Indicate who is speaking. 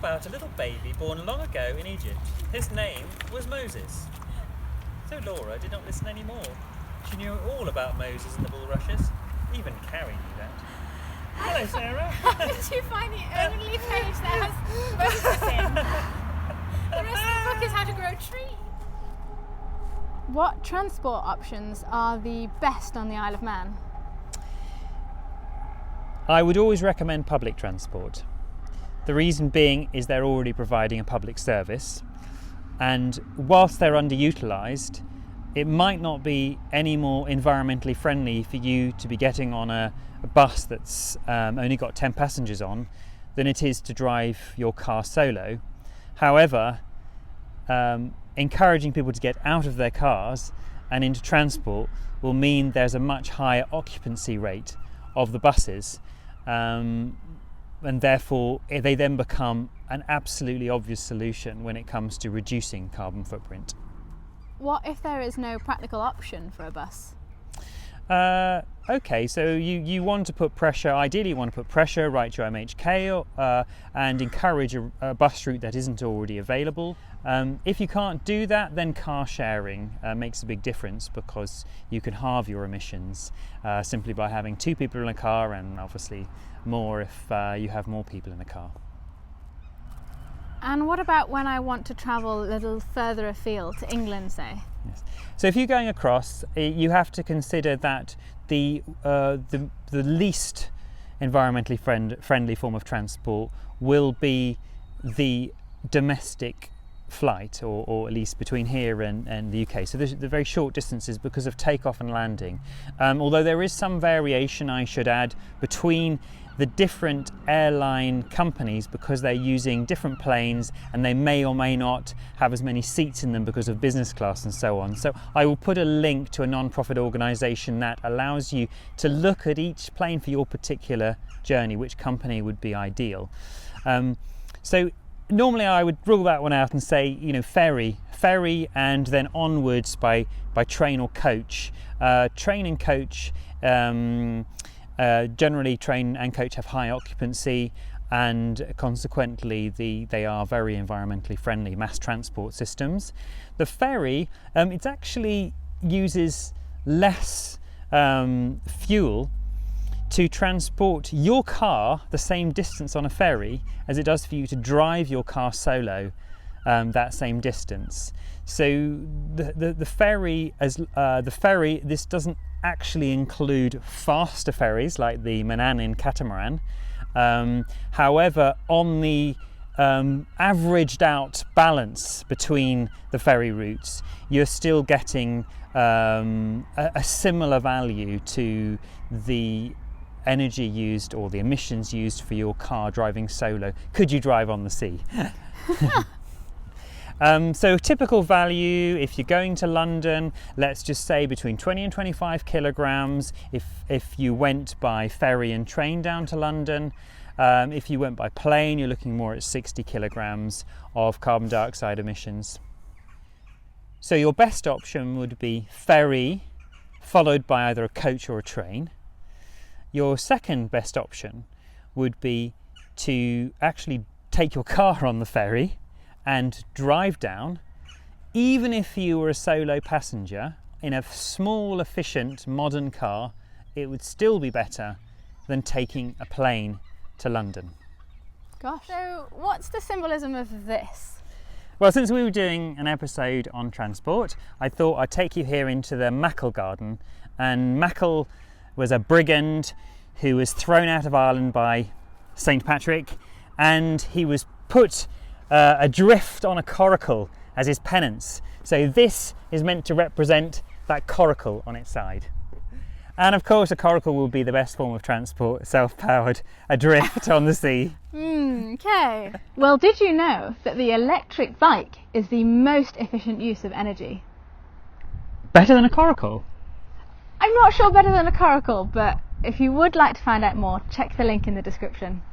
Speaker 1: about a little baby born long ago in Egypt. His name was Moses. So Laura did not listen anymore. She knew all about Moses and the bulrushes. Even Carrie knew that. Hello, Sarah.
Speaker 2: How did you find the only page that has Moses in? The rest of the book is how to grow a tree. What transport options are the best on the Isle of Man?
Speaker 3: I would always recommend public transport. The reason being is they're already providing a public service, and whilst they're underutilised, it might not be any more environmentally friendly for you to be getting on a bus that's only got 10 passengers on than it is to drive your car solo. However, encouraging people to get out of their cars and into transport will mean there's a much higher occupancy rate of the buses, and therefore they then become an absolutely obvious solution when it comes to reducing carbon footprint.
Speaker 2: What if there is no practical option for a bus?
Speaker 3: Okay, so you want to put pressure, ideally you want to put pressure right to MHK and encourage a bus route that isn't already available. If you can't do that, then car sharing makes a big difference, because you can halve your emissions simply by having 2 people in a car, and obviously more if you have more people in a car.
Speaker 2: And what about when I want to travel a little further afield, to England, say?
Speaker 3: Yes. So if you're going across, you have to consider that the least environmentally friendly form of transport will be the domestic flight, or at least between here and the UK. So the very short distances because of takeoff and landing. Although there is some variation, I should add, between the different airline companies, because they're using different planes and they may or may not have as many seats in them because of business class and so on. So I will put a link to a non-profit organisation that allows you to look at each plane for your particular journey, which company would be ideal. So normally I would rule that one out and say, ferry, and then onwards by train or coach. Train and coach, generally train and coach have high occupancy, and consequently they are very environmentally friendly mass transport systems. The ferry, it actually uses less fuel to transport your car the same distance on a ferry as it does for you to drive your car solo that same distance. So the ferry, this doesn't actually include faster ferries like the Manannan catamaran. However, on the averaged out balance between the ferry routes, you're still getting a similar value to the energy used or the emissions used for your car driving solo. Could you drive on the sea? So typical value, if you're going to London, let's just say between 20 and 25 kilograms if you went by ferry and train down to London. If you went by plane, you're looking more at 60 kilograms of carbon dioxide emissions. So your best option would be ferry, followed by either a coach or a train. Your second best option would be to actually take your car on the ferry and drive down. Even if you were a solo passenger in a small, efficient, modern car, it would still be better than taking a plane to London.
Speaker 2: Gosh. So what's the symbolism of this?
Speaker 3: Well, since we were doing an episode on transport, I thought I'd take you here into the Mackel Garden. And Mackel was a brigand who was thrown out of Ireland by St. Patrick, and he was put adrift on a coracle as his penance. So this is meant to represent that coracle on its side. And of course a coracle will be the best form of transport, self-powered, adrift on the sea.
Speaker 2: Okay. Well, did you know that the electric bike is the most efficient use of energy?
Speaker 3: Better than a coracle?
Speaker 2: I'm not sure better than a coracle, but if you would like to find out more, check the link in the description.